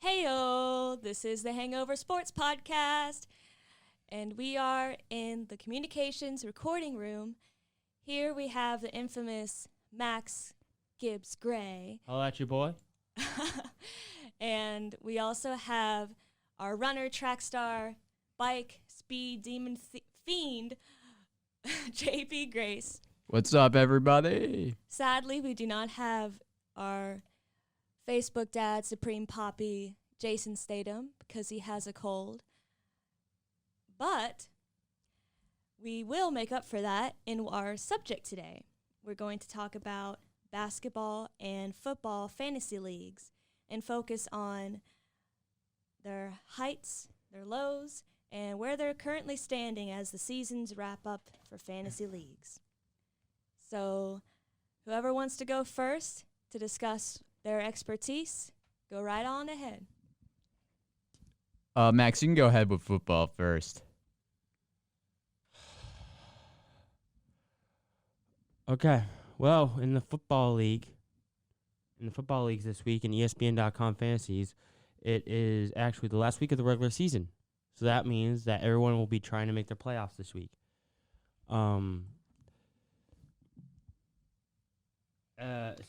Heyo, this is the Hangover Sports Podcast, and we are in the communications recording room. Here we have the infamous Max Gibbs Gray. Holla at you, boy. And we also have our runner, track star, bike, speed, demon fiend, JP Grace. What's up, everybody? Sadly, we do not have our Facebook dad, Supreme Poppy, Jason Stateham, because he has a cold. But we will make up for that in our subject today. We're going to talk about basketball and football fantasy leagues and focus on their heights, their lows, and where they're currently standing as the seasons wrap up for fantasy leagues. So whoever wants to go first to discuss their expertise, go right on ahead. Max, you can go ahead with football first. Okay. Well, in the football leagues this week in ESPN.com fantasies, it is actually the last week of the regular season. So that means that everyone will be trying to make their playoffs this week.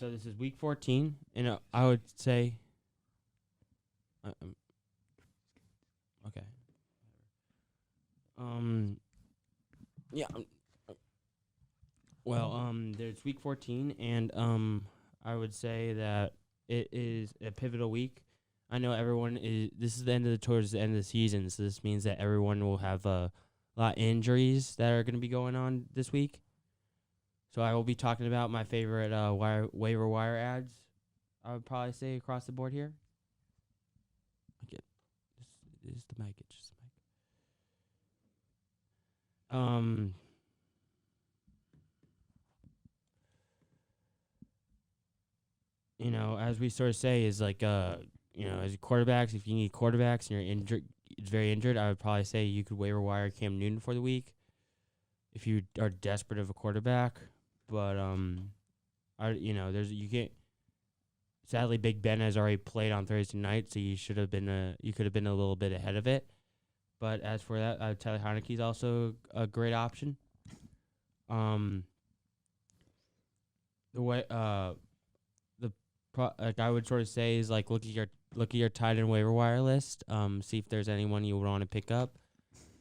So this is week 14, and I would say, okay. Yeah. Well, there's week 14, and I would say that it is a pivotal week. I know everyone is. Towards the end of the season, so this means that everyone will have a lot of injuries that are going to be going on this week. So I will be talking about my favorite waiver wire ads. I would probably say across the board here. Okay, this is the mic. It's just the mic. As we sort of say, is like as quarterbacks, if you need quarterbacks and you're injured, it's very injured, I would probably say you could waiver wire Cam Newton for the week if you are desperate of a quarterback. But you can't. Sadly, Big Ben has already played on Thursday night, so you could have been a little bit ahead of it. But as for that, Tyler Heineke is also a great option. I would sort of say is like look at your tight end waiver wire list. See if there's anyone you would want to pick up.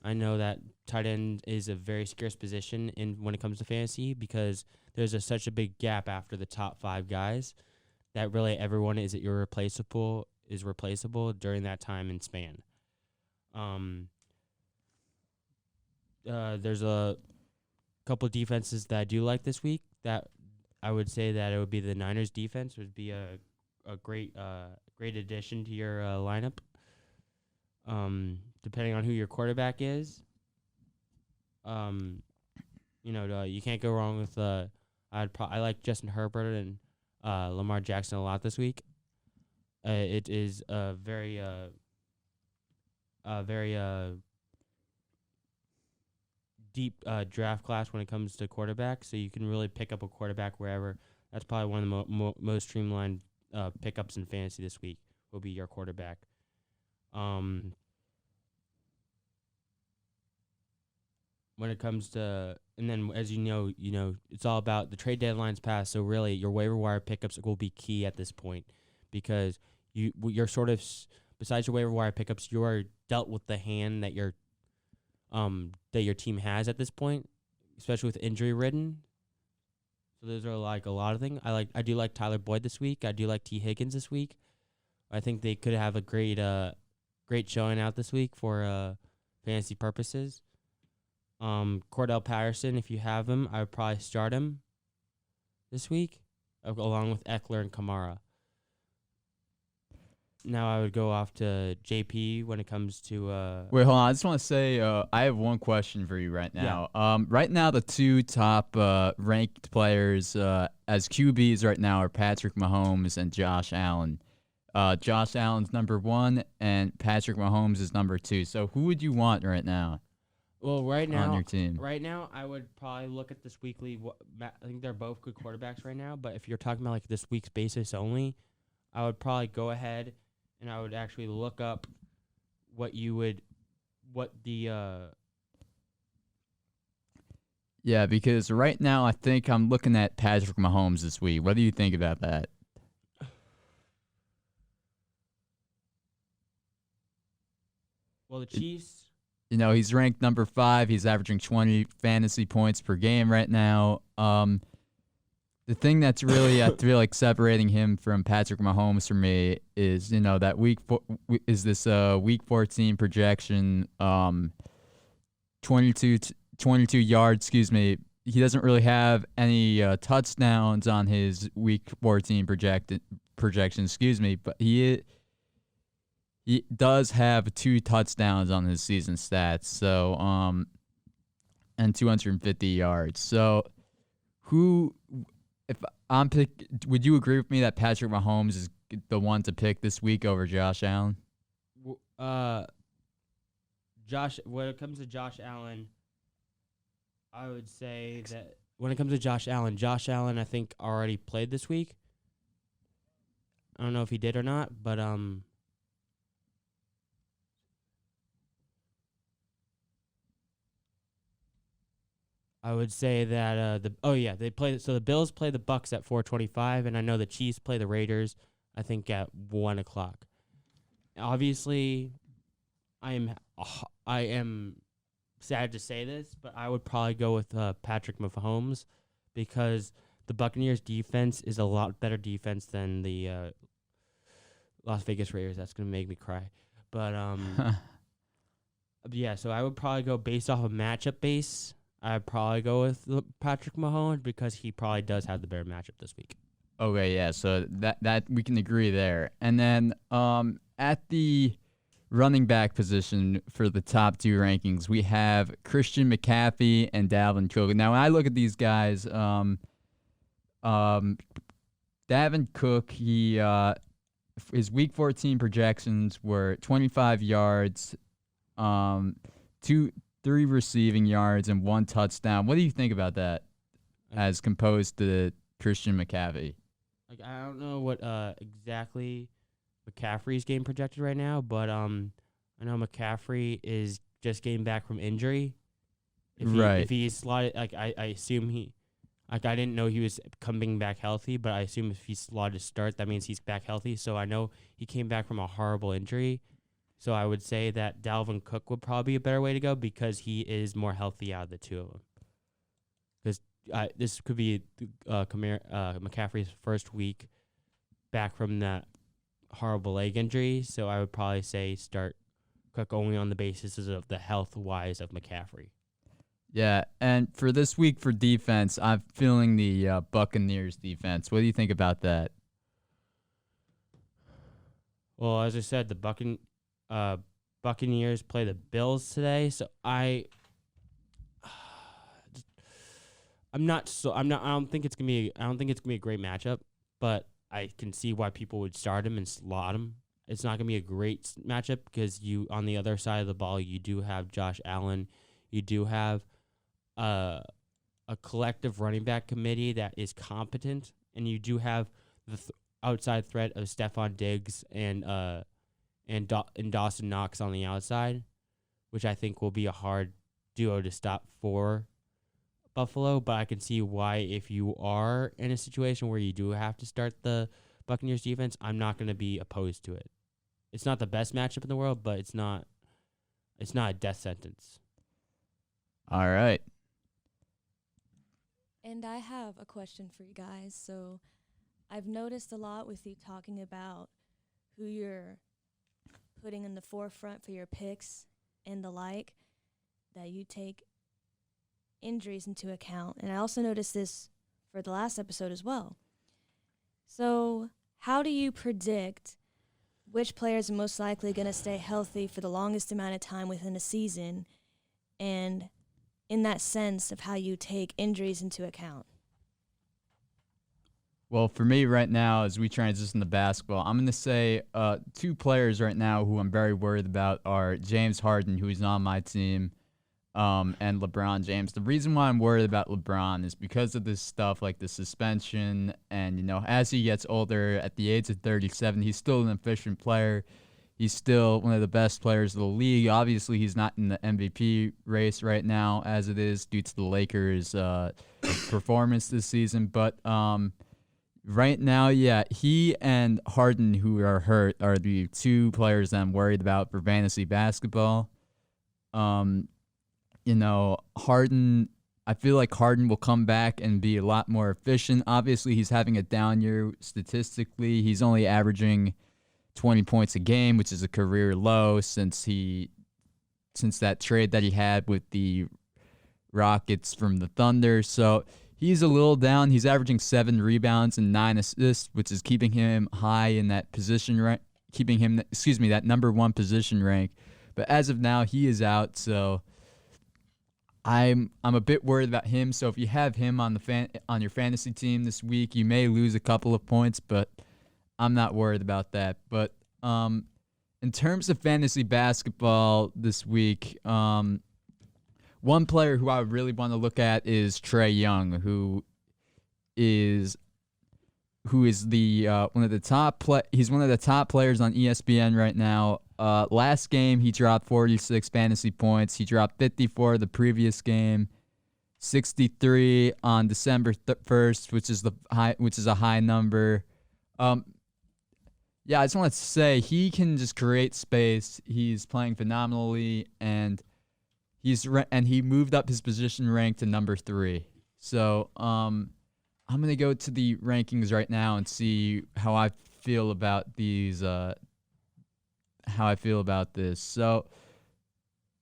I know that tight end is a very scarce position when it comes to fantasy because there's such a big gap after the top 5 guys that really everyone is replaceable during that time and span. There's a couple of defenses that I do like this week that I would say that it would be the Niners defense would be a great addition to your lineup. Depending on who your quarterback is, you can't go wrong with. I like Justin Herbert and Lamar Jackson a lot this week. It is a very deep draft class when it comes to quarterbacks, so you can really pick up a quarterback wherever. That's probably one of the most streamlined pickups in fantasy this week will be your quarterback. When it comes to, and then as you know, it's all about the trade deadline's passed. So really, your waiver wire pickups will be key at this point because you're sort of, besides your waiver wire pickups, you are dealt with the hand that your team has at this point, especially with injury ridden. So those are like a lot of things. I do like Tyler Boyd this week. I do like T. Higgins this week. I think they could have a great showing out this week for fantasy purposes. Cordell Patterson, if you have him, I would probably start him this week, along with Eckler and Kamara. Now I would go off to JP when it comes to... Wait, hold on. I just want to say I have one question for you right now. Yeah. Right now, the 2 top ranked players as QBs right now are Patrick Mahomes and Josh Allen. Josh Allen's number 1, and Patrick Mahomes is number 2. So who would you want right now? Well, right now, on your team. Right now, I would probably look at this weekly. I think they're both good quarterbacks right now. But if you're talking about like this week's basis only, I would probably go ahead and I would actually look up what the Yeah, because right now I think I'm looking at Patrick Mahomes this week. What do you think about that? well, the Chiefs. He's ranked number 5. He's averaging 20 fantasy points per game right now. The thing that's really I feel like separating him from Patrick Mahomes for me is that week 14 projection, 22 yards. Excuse me. He doesn't really have any touchdowns on his week 14 projection. Excuse me, but he does have 2 touchdowns on his season stats. So and 250 yards. So if I'm would you agree with me that Patrick Mahomes is the one to pick this week over Josh Allen? When it comes to Josh Allen, I would say that when it comes to Josh Allen, I think already played this week. I don't know if he did or not, but I would say that they play. So the Bills play the Bucks at 4:25, and I know the Chiefs play the Raiders. I think at 1:00. Obviously, I am sad to say this, but I would probably go with Patrick Mahomes because the Buccaneers defense is a lot better defense than the Las Vegas Raiders. That's gonna make me cry, but yeah. So I would probably go based off of matchup base. I'd probably go with Patrick Mahomes because he probably does have the better matchup this week. Okay, yeah, so that we can agree there. And then at the running back position for the top 2 rankings, we have Christian McCaffrey and Dalvin Cook. Now, when I look at these guys, Dalvin Cook, his week 14 projections were 25 yards, 3 receiving yards, and 1 touchdown. What do you think about that as composed to Christian McCaffrey? I don't know what exactly McCaffrey's game projected right now, but I know McCaffrey is just getting back from injury. If he's slotted, I assume I didn't know he was coming back healthy, but I assume if he's slotted to start, that means he's back healthy. So I know he came back from a horrible injury. So I would say that Dalvin Cook would probably be a better way to go because he is more healthy out of the 2 of them. Because this could be McCaffrey's first week back from that horrible leg injury. So I would probably say start Cook only on the basis of the health-wise of McCaffrey. Yeah, and for this week for defense, I'm feeling the Buccaneers defense. What do you think about that? Well, as I said, the Buccaneers play the Bills today, so I don't think it's gonna be a great matchup, but I can see why people would start him and slot him. It's not gonna be a great matchup because on the other side of the ball you do have Josh Allen, you do have a collective running back committee that is competent, and you do have the outside threat of Stephon Diggs and Dawson Knox on the outside, which I think will be a hard duo to stop for Buffalo. But I can see why, if you are in a situation where you do have to start the Buccaneers defense, I'm not going to be opposed to it. It's not the best matchup in the world, but it's not a death sentence. All right. And I have a question for you guys. So I've noticed a lot with you talking about who you're putting in the forefront for your picks and the like, that you take injuries into account. And I also noticed this for the last episode as well. So how do you predict which players are most likely going to stay healthy for the longest amount of time within a season, and in that sense of how you take injuries into account? Well, for me right now, as we transition to basketball, I'm going to say 2 players right now who I'm very worried about are James Harden, who is on my team, and LeBron James. The reason why I'm worried about LeBron is because of this stuff like the suspension, and as he gets older, at the age of 37, he's still an efficient player. He's still one of the best players of the league. Obviously, he's not in the MVP race right now as it is due to the Lakers' performance this season. But right now, yeah, he and Harden, who are hurt, are the two players that I'm worried about for fantasy basketball. Harden, I feel like Harden will come back and be a lot more efficient. Obviously, he's having a down year statistically. He's only averaging 20 points a game, which is a career low since that trade that he had with the Rockets from the Thunder. So he's a little down. He's averaging 7 rebounds and 9 assists, which is keeping him high in that position rank, that number 1 position rank. But as of now, he is out, so I'm a bit worried about him. So if you have him on your fantasy team this week, you may lose a couple of points, but I'm not worried about that. But in terms of fantasy basketball this week, one player who I really want to look at is Trae Young, who is the one of the top he's one of the top players on ESPN right now. Last game he dropped 46 fantasy points. He dropped 54 the previous game, 63 on December 1st, which is a high number. Yeah, I just want to say he can just create space. He's playing phenomenally, and he moved up his position rank to number 3. So I'm gonna go to the rankings right now and see how I feel about these. How I feel about this. So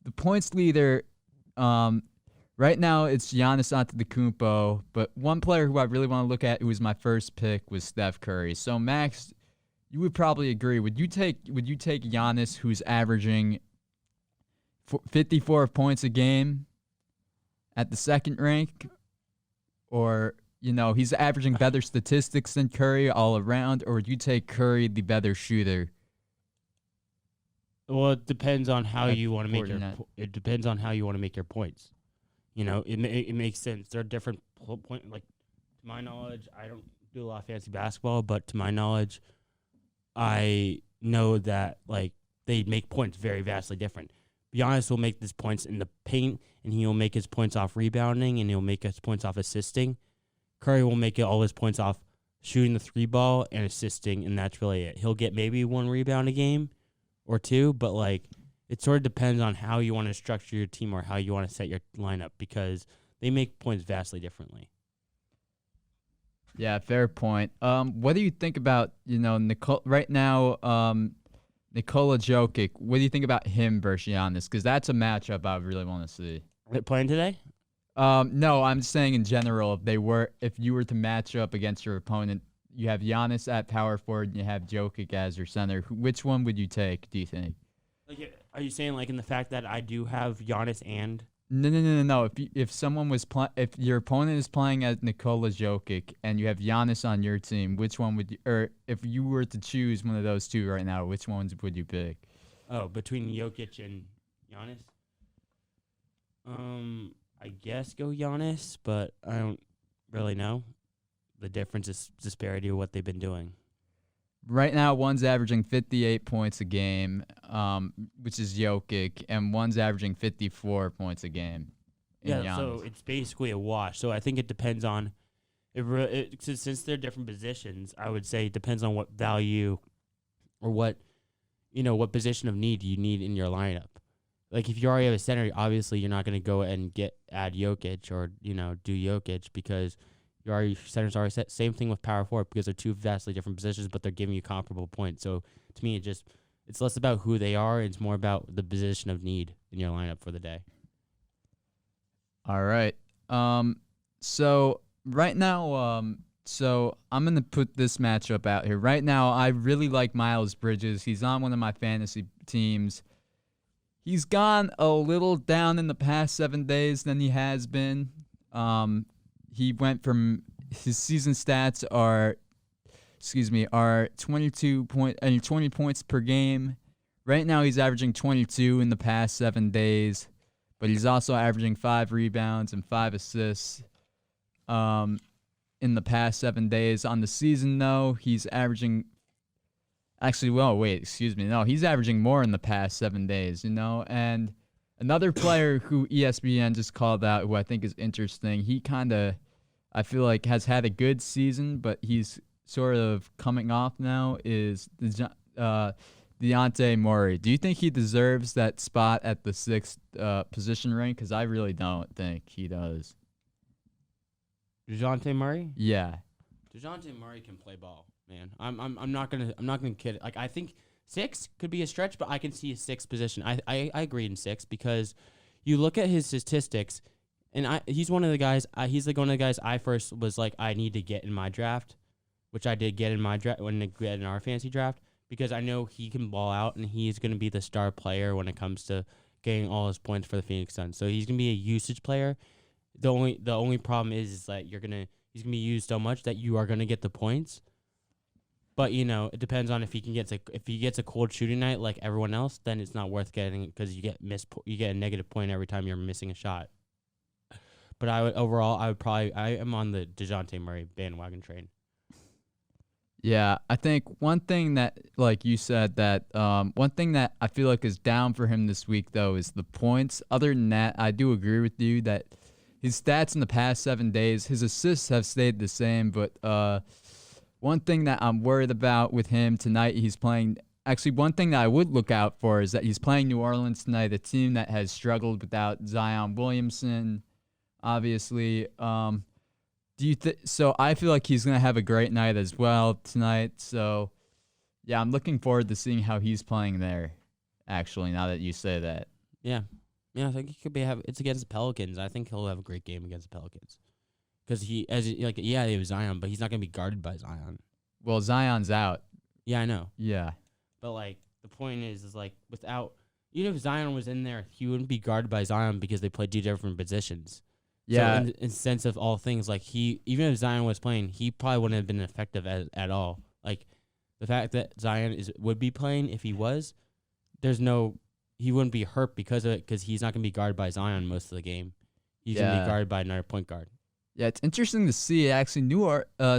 the points leader, right now it's Giannis Antetokounmpo, but one player who I really want to look at, who was my first pick, was Steph Curry. So Max, you would probably agree. Would you take Giannis, who's averaging 54 points a game, at the second rank, or he's averaging better statistics than Curry all around, or would you take Curry, the better shooter? Well, it depends on how you want to make your points. It makes sense. There are different points. Like, to my knowledge, I don't do a lot of fantasy basketball, but to my knowledge, I know that they make points very vastly different. Giannis will make his points in the paint, and he'll make his points off rebounding, and he'll make his points off assisting. Curry will make all his points off shooting the 3-ball and assisting, and that's really it. He'll get maybe 1 rebound a game or 2, but it sort of depends on how you want to structure your team or how you want to set your lineup, because they make points vastly differently. Yeah, fair point. What do you think about right now? Nicola Jokic. What do you think about him versus Giannis? Because that's a matchup I really want to see. Playing today? No, I'm just saying in general. If you were to match up against your opponent, you have Giannis at power forward and you have Jokic as your center. Which one would you take, do you think? Are you saying in the fact that I do have Giannis and? No. If your opponent is playing as Nicola Jokic and you have Giannis on your team, which one would you? Or if you were to choose one of those two right now, which ones would you pick? Oh, between Jokic and Giannis. I guess go Giannis, but I don't really know. The difference is disparity of what they've been doing. Right now, one's averaging 58 points a game, which is Jokic, and one's averaging 54 points a game. Yeah, so it's basically a wash. So I think it depends on since they're different positions. I would say it depends on what value or what position of need you need in your lineup. If you already have a center, obviously you're not going to go and add Jokic or do Jokic, because your centers are set. Same thing with power forward, because they're two vastly different positions, but they're giving you comparable points. So to me, it's less about who they are. It's more about the position of need in your lineup for the day. All right. So right now, so I'm going to put this matchup out here. Right now, I really like Miles Bridges. He's on one of my fantasy teams. He's gone a little down in the past 7 days than he has been. He went from his season stats are 20 points per game. Right now he's averaging 22 in the past 7 days. but he's also averaging 5 rebounds and 5 assists in the past 7 days. On the season, though, he's averaging he's averaging more in the past 7 days, and another player who ESPN just called out, who I think is interesting, he I feel like has had a good season, but he's sort of coming off now, is Jontay Murray. Do you think he deserves that spot at the 6th position rank? Because I really don't think he does. Jontay Murray? Yeah. Jontay Murray can play ball, man. I'm not gonna kid. Like, I think 6 could be a stretch, but I can see a 6th position. I agree in 6 because you look at his statistics, and he's one of the guys. He's like one of the guys I first was like, I need to get in my draft, which I did get in my draft when I get in our fantasy draft, because I know he can ball out and he's gonna be the star player when it comes to getting all his points for the Phoenix Suns. So he's gonna be a usage player. The only problem is that he's gonna be used so much that you are gonna get the points. But it depends on if he gets a cold shooting night like everyone else, then it's not worth getting, because you get a negative point every time you're missing a shot. But I am on the DeJounte Murray bandwagon train. Yeah, I think one thing that, like you said, that one thing that I feel like is down for him this week, though, is the points. Other than that, I do agree with you that his stats in the past 7 days, his assists have stayed the same, but one thing that I'm worried about with him tonight, he's playing. Actually, one thing that I would look out for is that he's playing New Orleans tonight, a team that has struggled without Zion Williamson, obviously. So I feel like he's going to have a great night as well tonight. So, yeah, I'm looking forward to seeing how he's playing there, actually, now that you say that. Yeah. Yeah, I think he could it's against the Pelicans. I think he'll have a great game against the Pelicans. Because he was Zion, but he's not going to be guarded by Zion. Well, Zion's out. Yeah, I know. Yeah. But, the point is even if Zion was in there, he wouldn't be guarded by Zion because they play two different positions. Yeah. So in sense of all things, even if Zion was playing, he probably wouldn't have been effective at all. The fact that Zion would be playing, if he was, he wouldn't be hurt because of it, because he's not going to be guarded by Zion most of the game. He's going to be guarded by another point guard. Yeah, it's interesting to see, actually.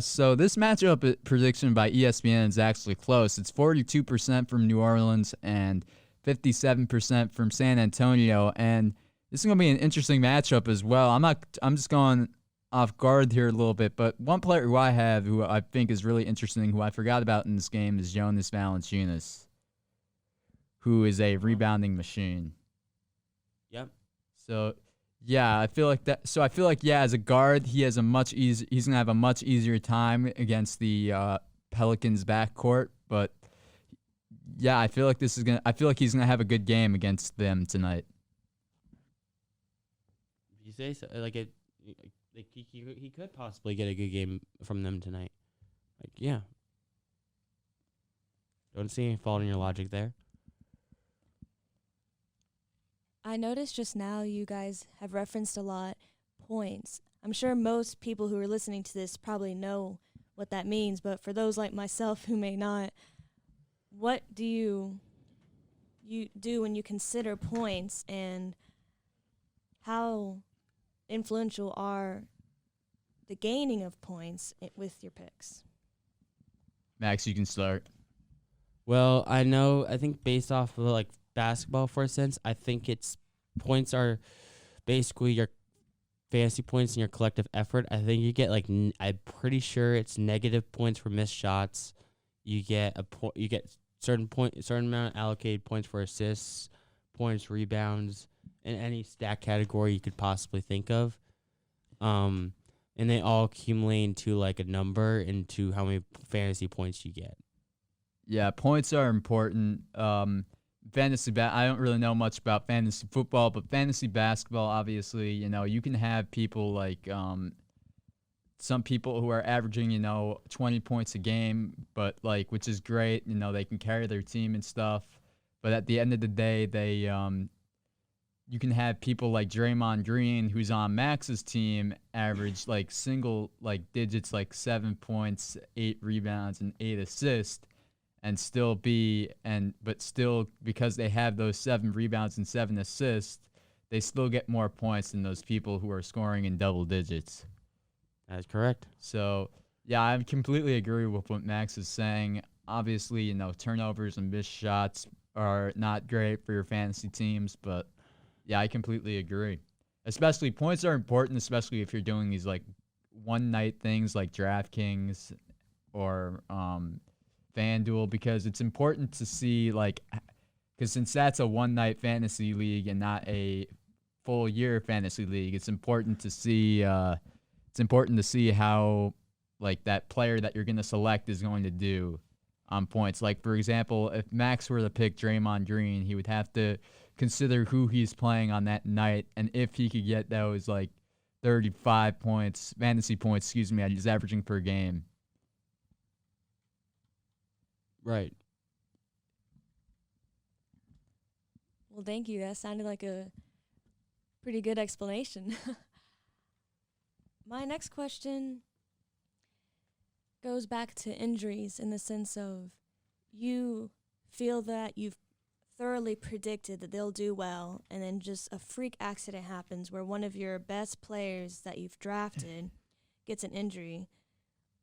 So this matchup prediction by ESPN is actually close. It's 42% from New Orleans and 57% from San Antonio, and this is going to be an interesting matchup as well. I'm just going off guard here a little bit, but one player who I think is really interesting, who I forgot about in this game, is Jonas Valanciunas, who is a rebounding machine. Yep. So, yeah, I feel like that. So I feel like, as a guard, he's gonna have a much easier time against the Pelicans backcourt. But yeah, I feel like he's gonna have a good game against them tonight. You say so? He could possibly get a good game from them tonight. Yeah. Don't see any fault in your logic there. I noticed just now you guys have referenced a lot points. I'm sure most people who are listening to this probably know what that means, but for those like myself who may not, what do you do when you consider points, and how influential are the gaining of points with your picks? Max, you can start. Well, I think based off of basketball, for instance, I think points are basically your fantasy points and your collective effort. I think you get I'm pretty sure it's negative points for missed shots. You get certain amount of allocated points for assists, points, rebounds, in any stat category you could possibly think of. And they all accumulate into a number, into how many fantasy points you get. Yeah, points are important. I don't really know much about fantasy football, but fantasy basketball, obviously, you can have people some people who are averaging, 20 points a game, but which is great. They can carry their team and stuff. But at the end of the day, you can have people like Draymond Green, who's on Max's team, average single digits, 7 points, 8 rebounds, and 8 assists. But still, because they have those 7 rebounds and 7 assists, they still get more points than those people who are scoring in double digits. That's correct. So, yeah, I completely agree with what Max is saying. Obviously, turnovers and missed shots are not great for your fantasy teams, but yeah, I completely agree. Especially points are important, especially if you're doing these like one night things like DraftKings or FanDuel, because it's important to see because since that's a one night fantasy league and not a full year fantasy league, it's important to see how like that player that you're going to select is going to do on points. Like, for example, if Max were to pick Draymond Green, he would have to consider who he's playing on that night and if he could get those like 35 points, fantasy points, that he's averaging per game. Right. Well, thank you. That sounded like a pretty good explanation. My next question goes back to injuries in the sense of you feel that you've thoroughly predicted that they'll do well, and then just a freak accident happens where one of your best players that you've drafted gets an injury.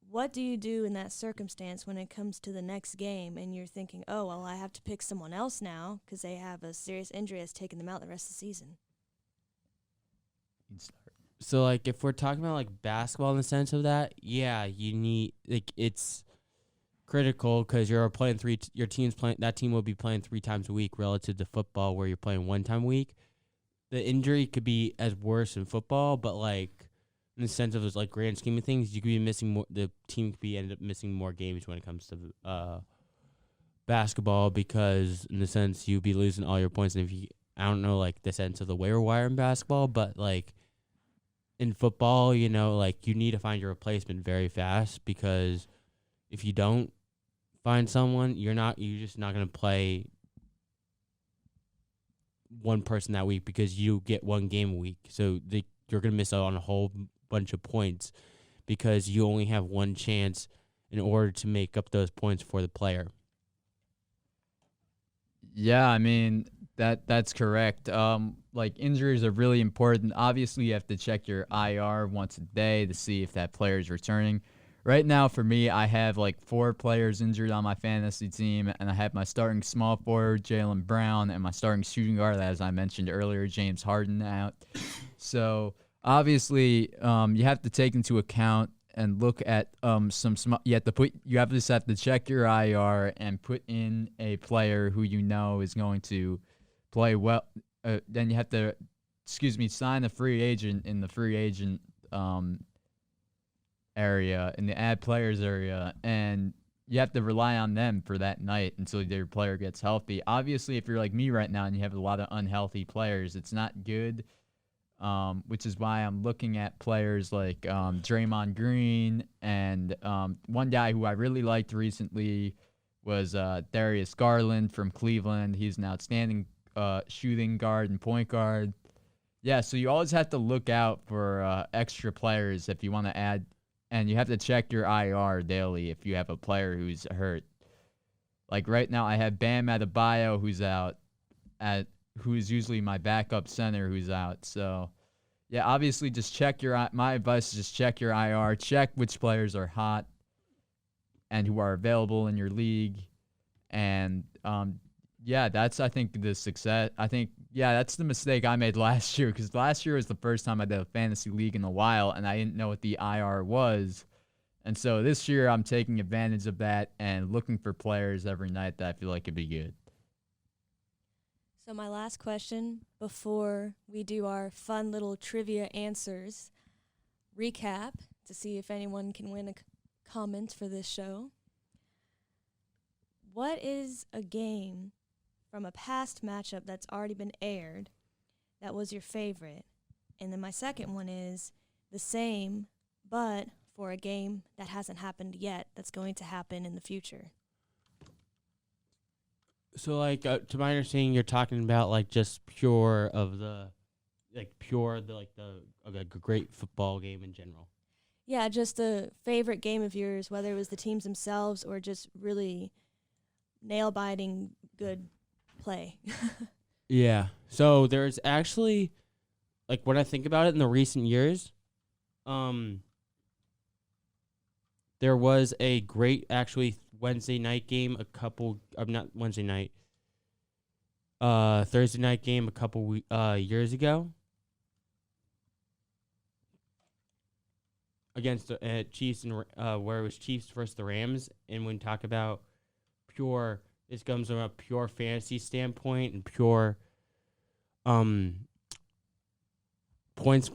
What do you do in that circumstance when it comes to the next game and you're thinking, oh, well, I have to pick someone else now because they have a serious injury that's taken them out the rest of the season? So, like, if we're talking about, like, basketball in the sense of that, yeah, you need, like, it's critical because your team's playing, that team will be playing 3 times a week relative to football where you're playing 1 time a week. The injury could be as worse in football, but, like, in the sense of, like, grand scheme of things, you could be missing more, the team could be end up missing more games when it comes to basketball because, in the sense, you'd be losing all your points. And I don't know, like, the sense of the waiver wire in basketball, but, like, in football, like, you need to find your replacement very fast because if you don't find someone, you're just not going to play one person that week because you get 1 game a week. So you're going to miss out on a whole bunch of points because you only have 1 chance in order to make up those points for the player. Yeah, I mean, that's correct. Like, injuries are really important. Obviously, you have to check your IR once a day to see if that player is returning. Right now, for me, I have like 4 players injured on my fantasy team, and I have my starting small forward, Jaylen Brown, and my starting shooting guard, as I mentioned earlier, James Harden, out. So, obviously, you have to take into account and look at you just have to check your IR and put in a player who you know is going to play well. Then you have to, sign a free agent in the free agent area, in the add players area, and you have to rely on them for that night until your player gets healthy. Obviously, if you're like me right now and you have a lot of unhealthy players, it's not good. Which is why I'm looking at players like Draymond Green, and one guy who I really liked recently was Darius Garland from Cleveland. He's an outstanding shooting guard and point guard. Yeah, so you always have to look out for extra players if you want to add, and you have to check your IR daily if you have a player who's hurt. Like right now, I have Bam Adebayo who's out, who's usually my backup center who's out. So, yeah, obviously just check my advice is just check your IR, check which players are hot and who are available in your league. And, that's, I think, the success. I think, that's the mistake I made last year, because last year was the first time I did a fantasy league in a while, and I didn't know what the IR was. And so this year I'm taking advantage of that and looking for players every night that I feel like could be good. So my last question before we do our fun little trivia answers recap to see if anyone can win a comment for this show. What is a game from a past matchup that's already been aired that was your favorite? And then my second one is the same, but for a game that hasn't happened yet that's going to happen in the future. So, like, to my understanding, you're talking about, like, just a great football game in general. Yeah, just a favorite game of yours, whether it was the teams themselves or just really nail-biting good play. Yeah. So, there's actually like when I think about it in the recent years, there was a great actually Wednesday night game, not Wednesday night, Thursday night game a couple years ago against the Chiefs, and where it was Chiefs versus the Rams. And when we talk about this comes from a pure fantasy standpoint and pure points.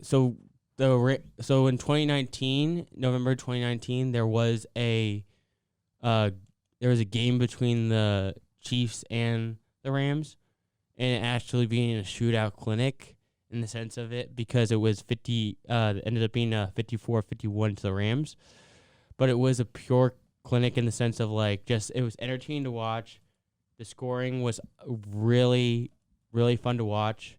So in 2019, November 2019, there was a game between the Chiefs and the Rams, and it actually being a shootout clinic in the sense of it, because it was it ended up being 54-51 to the Rams, but it was a pure clinic in the sense of like just it was entertaining to watch. The scoring was really, really fun to watch.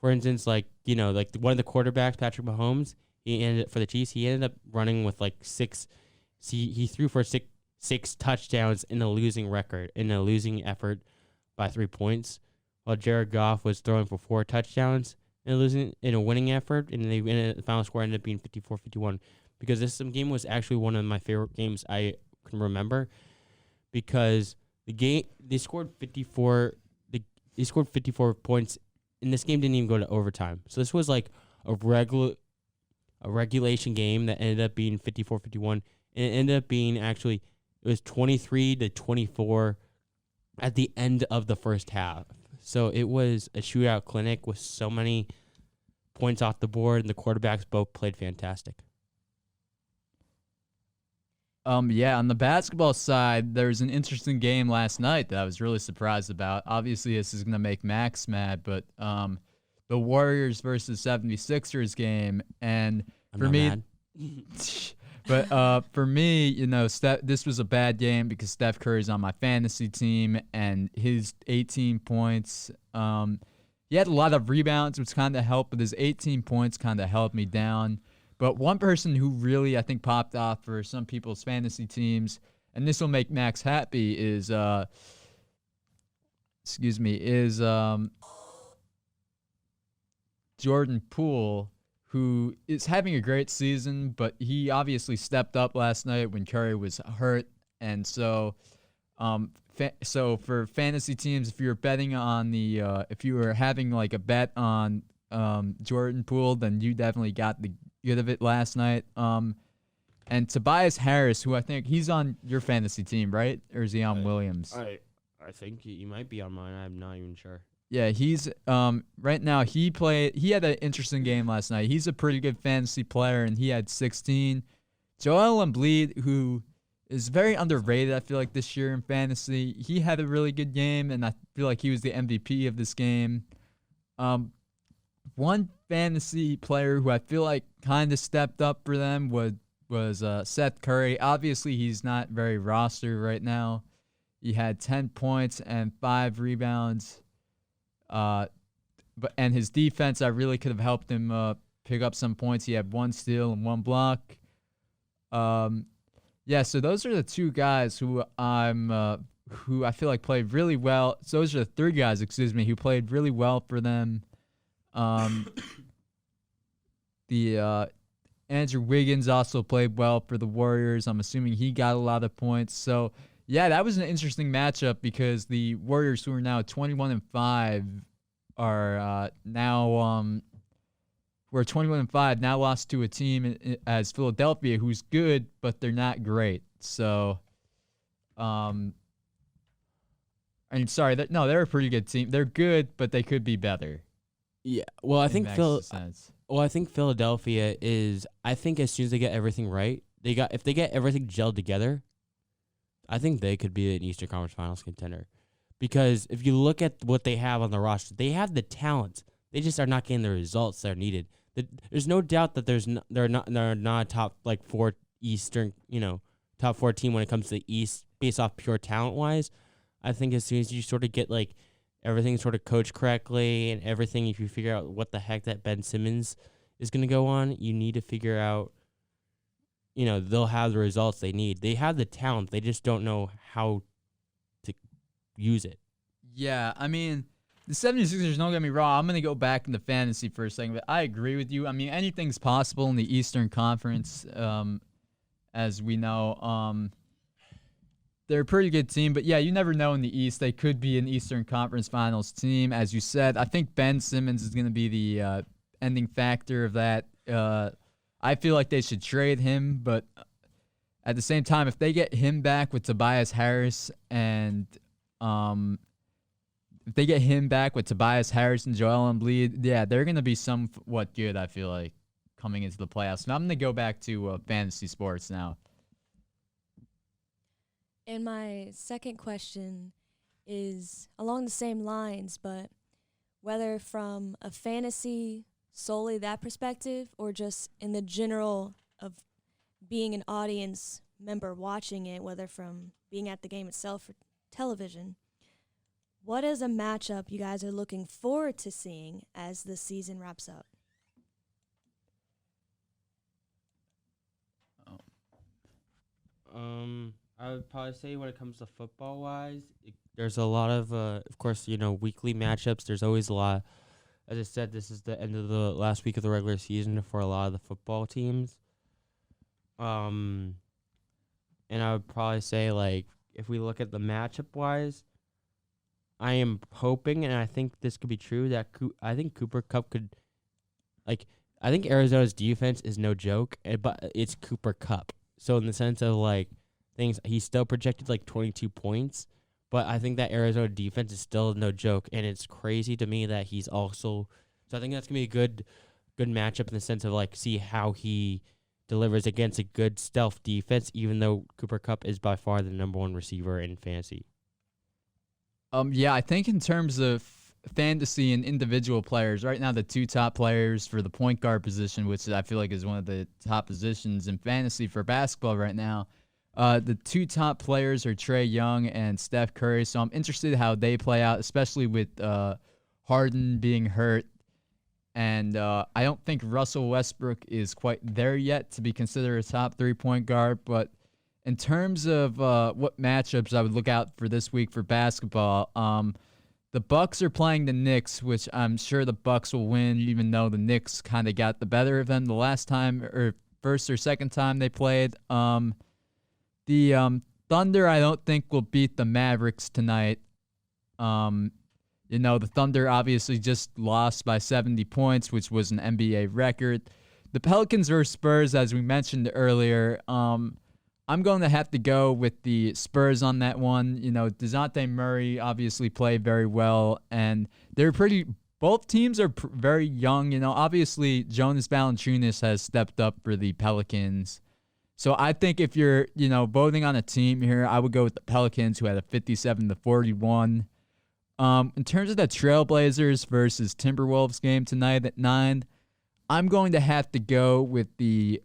For instance, like one of the quarterbacks, Patrick Mahomes, he ended up running with like six. He threw for six touchdowns in a losing effort by 3 points, while Jared Goff was throwing for 4 touchdowns in a winning effort, and the final score ended up being 54-51. Because this game was actually one of my favorite games I can remember, because they scored 54. They scored 54 points. And this game didn't even go to overtime. So this was like a regulation game that ended up being 54-51. And it ended up being it was 23-24 at the end of the first half. So it was a shootout clinic with so many points off the board, and the quarterbacks both played fantastic. Yeah, on the basketball side, there was an interesting game last night that I was really surprised about. Obviously, this is going to make Max mad, but the Warriors versus 76ers game, and for me, but for me, this was a bad game because Steph Curry's on my fantasy team, and his 18 points, he had a lot of rebounds, which kind of helped, but his 18 points kind of held me down. But one person who really, I think, popped off for some people's fantasy teams, and this will make Max happy, is Jordan Poole, who is having a great season, but he obviously stepped up last night when Curry was hurt. And so for fantasy teams, if you're betting on if you were having like a bet on Jordan Poole, then you definitely got the good of it last night. And Tobias Harris, who I think he's on your fantasy team, right? Or is he on Williams? I think he might be on mine. I'm not even sure. Yeah, he's right now he had an interesting game last night. He's a pretty good fantasy player, and he had 16. Joel Embiid, who is very underrated, I feel like, this year in fantasy, he had a really good game, and I feel like he was the MVP of this game. One fantasy player who I feel like kind of stepped up for them was Seth Curry. Obviously, he's not very rostered right now. He had 10 points and 5 rebounds. And his defense, I really could have helped him pick up some points. He had 1 steal and 1 block. So those are the 2 guys who I feel like played really well. So those are the 3 guys, who played really well for them. Andrew Wiggins also played well for the Warriors. I'm assuming he got a lot of points. So yeah, that was an interesting matchup because the Warriors, who are now 21-5, are now 21-5, now lost to a team as Philadelphia, who's good, but they're not great. So, they're a pretty good team. They're good, but they could be better. Yeah, well, I think Philadelphia is. I think as soon as they get everything right, if they get everything gelled together, I think they could be an Eastern Conference Finals contender. Because if you look at what they have on the roster, they have the talent. They just are not getting the results that are needed. There's no doubt that they're not a top 4 Eastern, top 4 team when it comes to the East based off pure talent wise. I think as soon as you sort of get everything sort of coached correctly and everything, if you figure out what the heck that Ben Simmons is going to go on, you need to figure out, they'll have the results they need. They have the talent. They just don't know how to use it. Yeah, I mean, the 76ers, don't get me wrong, I'm going to go back into fantasy for a second, but I agree with you. I mean, anything's possible in the Eastern Conference, as we know. They're a pretty good team, but yeah, you never know in the East. They could be an Eastern Conference Finals team. As you said, I think Ben Simmons is going to be the ending factor of that. I feel like they should trade him, but at the same time, if they get him back with Tobias Harris and Joel Embiid, yeah, they're going to be somewhat good, I feel like, coming into the playoffs. And I'm going to go back to fantasy sports now. And my second question is along the same lines, but whether from a fantasy, solely that perspective, or just in the general of being an audience member watching it, whether from being at the game itself or television, what is a matchup you guys are looking forward to seeing as the season wraps up? I would probably say when it comes to football-wise, there's a lot of course, weekly matchups. There's always a lot. As I said, this is the end of the last week of the regular season for a lot of the football teams. And I would probably say, like, if we look at the matchup-wise, I am hoping, and I think this could be true, that I think Cooper Kupp could, I think Arizona's defense is no joke, but it's Cooper Kupp. So in the sense of, things, he's still projected, 22 points, but I think that Arizona defense is still no joke, and it's crazy to me that he's also, so I think that's going to be a good matchup in the sense of, see how he delivers against a good stealth defense, even though Cooper Kupp is by far the number one receiver in fantasy. Yeah, I think in terms of fantasy and individual players, right now the two top players for the point guard position, which I feel like is one of the top positions in fantasy for basketball right now, the two top players are Trae Young and Steph Curry, so I'm interested in how they play out, especially with Harden being hurt. And I don't think Russell Westbrook is quite there yet to be considered a top three-point guard, but in terms of what matchups I would look out for this week for basketball, the Bucks are playing the Knicks, which I'm sure the Bucks will win, even though the Knicks kind of got the better of them the last time, or first or second time they played. The Thunder, I don't think, will beat the Mavericks tonight. The Thunder obviously just lost by 70 points, which was an NBA record. The Pelicans versus Spurs, as we mentioned earlier, I'm going to have to go with the Spurs on that one. Jontay Murray obviously played very well, and both teams are very young. Obviously Jonas Valanciunas has stepped up for the Pelicans. So I think if you're, voting on a team here, I would go with the Pelicans, who had a 57-41. In terms of the Trailblazers versus Timberwolves game tonight at 9, I'm going to have to go with the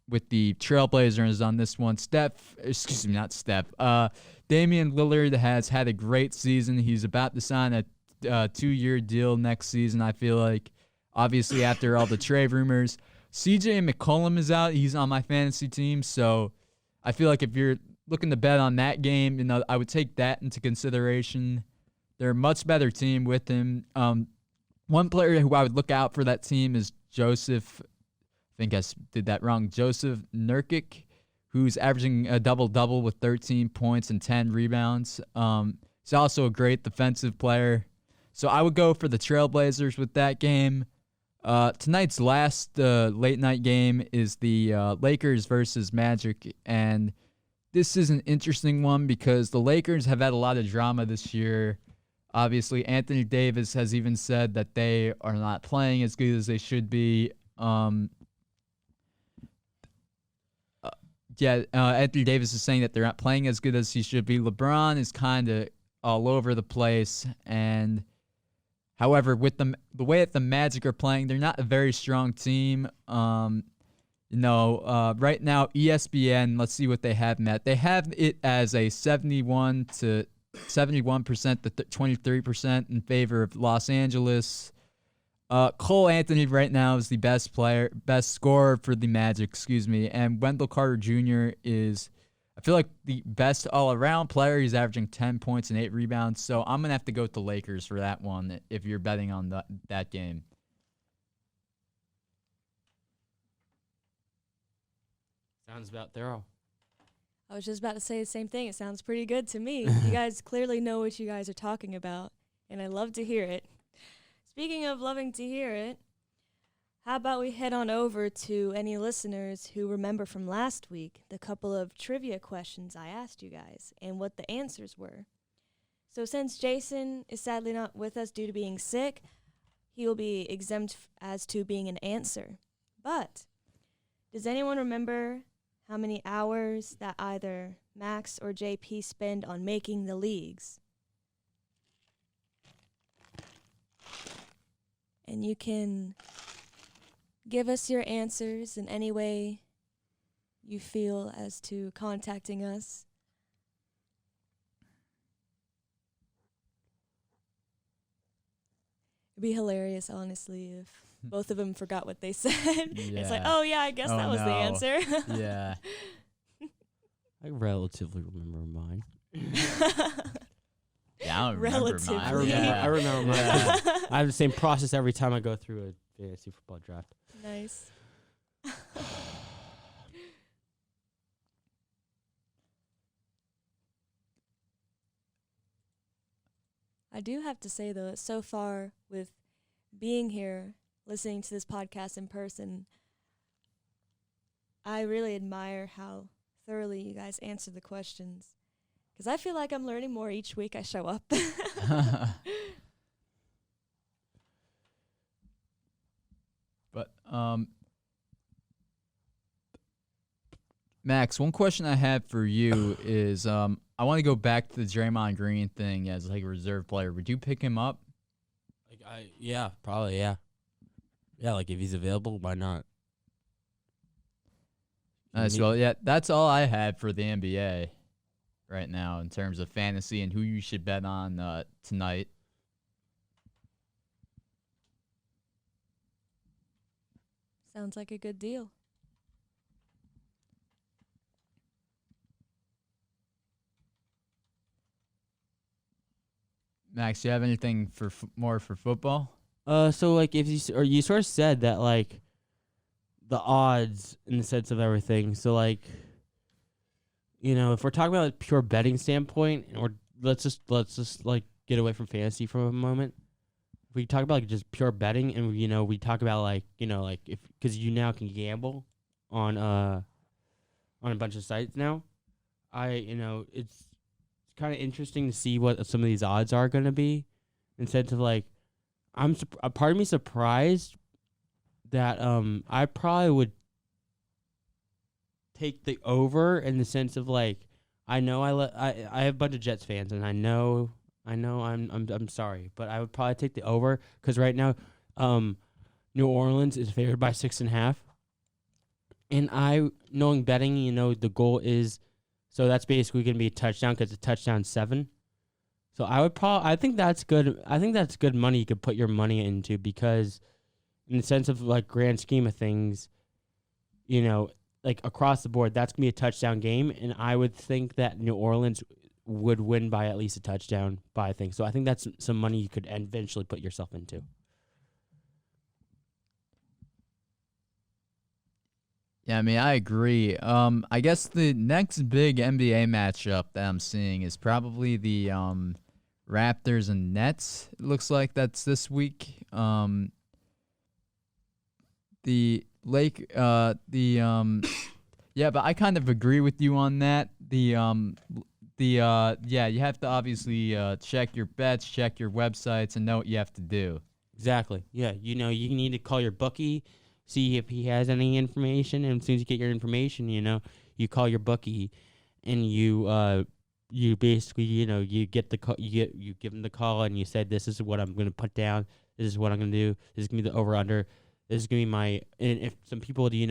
Trailblazers on this one. Damian Lillard has had a great season. He's about to sign a 2-year deal next season, I feel like, obviously after all the trade rumors. CJ McCollum is out. He's on my fantasy team, so I feel like if you're looking to bet on that game, I would take that into consideration. They're a much better team with him. One player who I would look out for that team is Joseph Nurkic, who's averaging a double-double with 13 points and 10 rebounds. He's also a great defensive player. So I would go for the Trailblazers with that game. Tonight's last late-night game is the Lakers versus Magic, and this is an interesting one because the Lakers have had a lot of drama this year. Obviously, Anthony Davis has even said that they are not playing as good as they should be. Anthony Davis is saying that they're not playing as good as he should be. LeBron is kind of all over the place, and however, with the way that the Magic are playing, they're not a very strong team. Right now, ESPN, let's see what they have, Matt. They have it as a 71% to 23% in favor of Los Angeles. Cole Anthony right now is the best scorer for the Magic, and Wendell Carter Jr. is I feel like the best all-around player. He's averaging 10 points and 8 rebounds. So I'm going to have to go with the Lakers for that one if you're betting on that game. Sounds about thorough. I was just about to say the same thing. It sounds pretty good to me. You guys clearly know what you guys are talking about, and I love to hear it. Speaking of loving to hear it, how about we head on over to any listeners who remember from last week the couple of trivia questions I asked you guys and what the answers were. So since Jason is sadly not with us due to being sick, he will be exempt as to being an answer. But does anyone remember how many hours that either Max or JP spend on making the leagues? And you can give us your answers in any way you feel as to contacting us. It'd be hilarious, honestly, if both of them forgot what they said. Yeah. It's like, oh, yeah, I guess that was the answer. Yeah. I relatively remember mine. Yeah, I don't Relatively. remember mine. I remember mine. Yeah. I have the same process every time I go through a fantasy football draft. Nice. I do have to say, though, so far with being here, listening to this podcast in person, I really admire how thoroughly you guys answer the questions. Because I feel like I'm learning more each week I show up. But Max, one question I have for you is I want to go back to the Draymond Green thing as like a reserve player. Would you pick him up? Yeah, probably, yeah. Yeah, like if he's available, why not? Nice. Well, yeah, that's all I had for the NBA right now in terms of fantasy and who you should bet on tonight. Sounds like a good deal. Max, do you have anything for more for football? So like if you sort of said that like the odds in the sense of everything. So like, you know, if we're talking about a pure betting standpoint, or let's just like get away from fantasy for a moment. If we talk about like just pure betting, and we talk about like like if because you now can gamble on a bunch of sites now. It's kind of interesting to see what some of these odds are going to be. In sense of like, a part of me surprised that I probably would take the over in the sense of like I know I have a bunch of Jets fans, and I know I'm sorry, but I would probably take the over because right now New Orleans is favored by 6.5, and knowing betting, the goal is, so that's basically going to be a touchdown because it's a touchdown 7. So I think that's good. I think that's good money you could put your money into, because in the sense of like grand scheme of things, like across the board, that's going to be a touchdown game. And I would think that New Orleans would win by at least a touchdown by, I think. So I think that's some money you could eventually put yourself into. Yeah, I mean, I agree. I guess the next big NBA matchup that I'm seeing is probably the Raptors and Nets. It looks like that's this week. Yeah, but I kind of agree with you on that. You have to obviously check your bets, check your websites, and know what you have to do. Exactly. Yeah, you need to call your bookie, see if he has any information, and as soon as you get your information, you call your bookie, and you basically, you get the call, you give him the call, and you said, this is what I'm going to put down, this is what I'm going to do, this is going to be the over under, this is going to be my, and if some people, they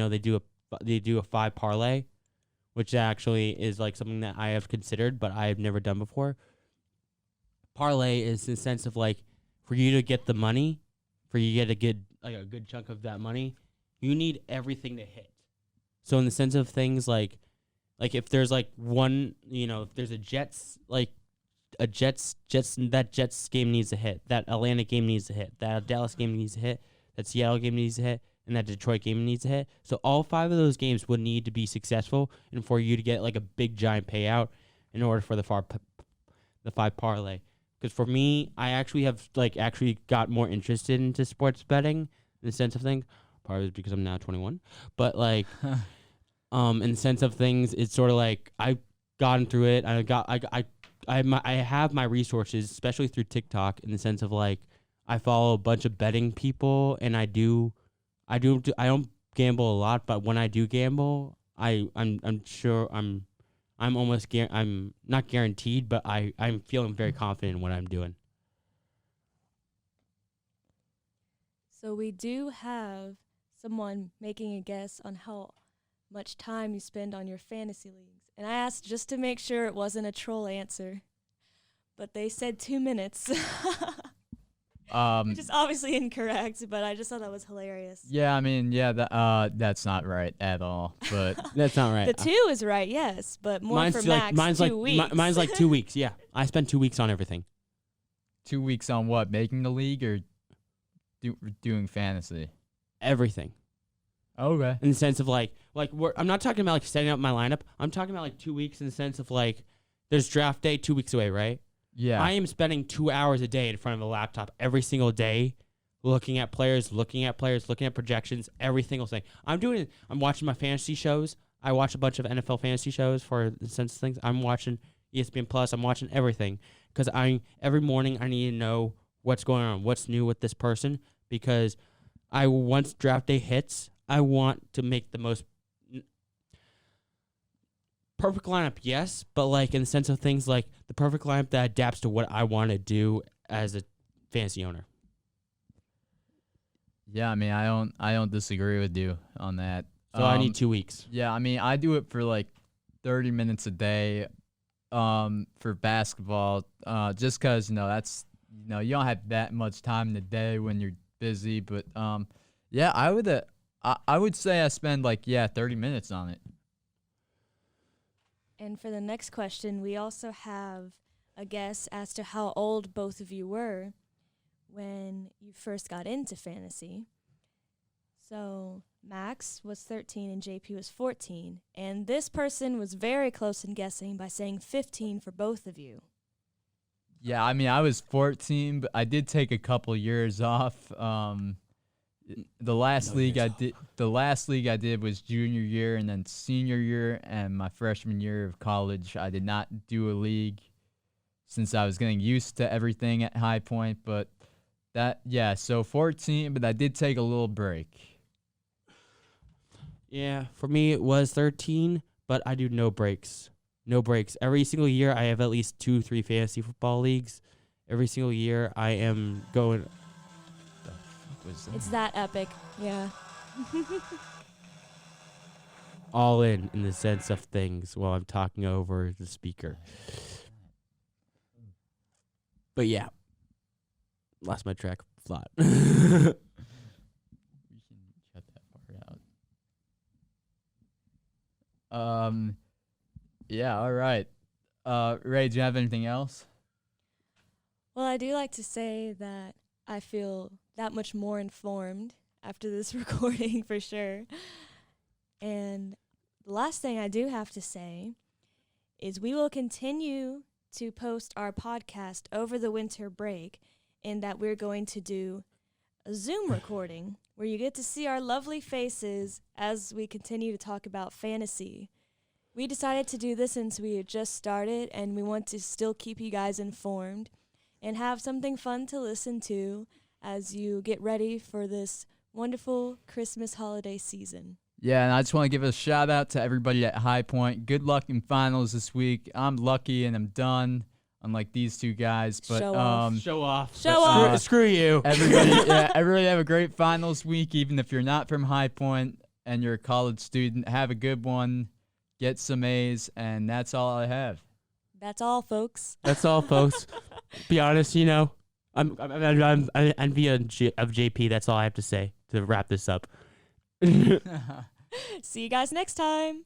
do a 5 parlay, which actually is like something that I have considered, but I have never done before. Parlay is the sense of like, for you to get the money, for you to get a good chunk of that money, you need everything to hit. So in the sense of things like like if there's like one, if there's a Jets that Jets game needs to hit, that Atlanta game needs to hit, that Dallas game needs to hit, that Seattle game needs to hit, and that Detroit game needs to hit. So all 5 of those games would need to be successful, and for you to get like a big giant payout in order for the 5 parlay. Because for me, I actually have got more interested into sports betting in the sense of things. Probably because I'm now 21, but like, in the sense of things, it's sort of like I've gotten through it. I have my resources, especially through TikTok, in the sense of like I follow a bunch of betting people, and I don't gamble a lot, but when I do gamble, I'm sure I'm not guaranteed, but I'm feeling very confident in what I'm doing. So we do have someone making a guess on how much time you spend on your fantasy leagues. And I asked just to make sure it wasn't a troll answer. But they said 2 minutes. Which is obviously incorrect, but I just thought that was hilarious. Yeah, I mean, that's not right at all. But that's not right. The 2 is right, yes, but more mine's for Max, 2 weeks. Mine's like 2 weeks, yeah. I spent 2 weeks on everything. 2 weeks on what? Making the league or doing fantasy? Everything. Okay. In the sense of like I'm not talking about like setting up my lineup. I'm talking about like 2 weeks in the sense of like there's draft day 2 weeks away, right? Yeah. I am spending 2 hours a day in front of a laptop every single day, looking at players, looking at projections, every single thing. I'm watching my fantasy shows. I watch a bunch of NFL fantasy shows for the sense of things. I'm watching ESPN Plus. I'm watching everything because every morning I need to know what's going on, what's new with this person, because once draft day hits, I want to make the most perfect lineup, yes, but like in the sense of things, like the perfect lineup that adapts to what I want to do as a fantasy owner. Yeah, I mean, I don't disagree with you on that. So I need 2 weeks. Yeah, I mean, I do it for like 30 minutes a day, for basketball, just because that's you don't have that much time in the day when you're busy, but yeah, I would say I spend 30 minutes on it. And for the next question, we also have a guess as to how old both of you were when you first got into fantasy. So Max was 13 and JP was 14. And this person was very close in guessing by saying 15 for both of you. Yeah, I mean, I was 14, but I did take a couple years off. The last league I did was junior year, and then senior year and my freshman year of college, I did not do a league since I was getting used to everything at High Point. But so 14, but I did take a little break. Yeah, for me it was 13, but I do no breaks. No breaks. Every single year I have at least 2-3 fantasy football leagues. Every single year I am going. It's that epic, yeah. All in the sense of things while I'm talking over the speaker. But yeah, lost my track of thought. We can cut that part out. Yeah, all right. Rae, do you have anything else? Well, I do like to say that I feel that much more informed after this recording for sure. And the last thing I do have to say is we will continue to post our podcast over the winter break, in that we're going to do a Zoom recording where you get to see our lovely faces as we continue to talk about fantasy. We decided to do this since we had just started, and we want to still keep you guys informed and have something fun to listen to as you get ready for this wonderful Christmas holiday season. Yeah, and I just want to give a shout out to everybody at High Point. Good luck in finals this week. I'm lucky and I'm done, unlike these two guys. But Show off. Show off. Show off. Screw you. Everybody have a great finals week, even if you're not from High Point and you're a college student. Have a good one. Get some A's, and that's all I have. That's all, folks. That's all, folks. Be honest, I'm envy of JP. That's all I have to say to wrap this up. See you guys next time.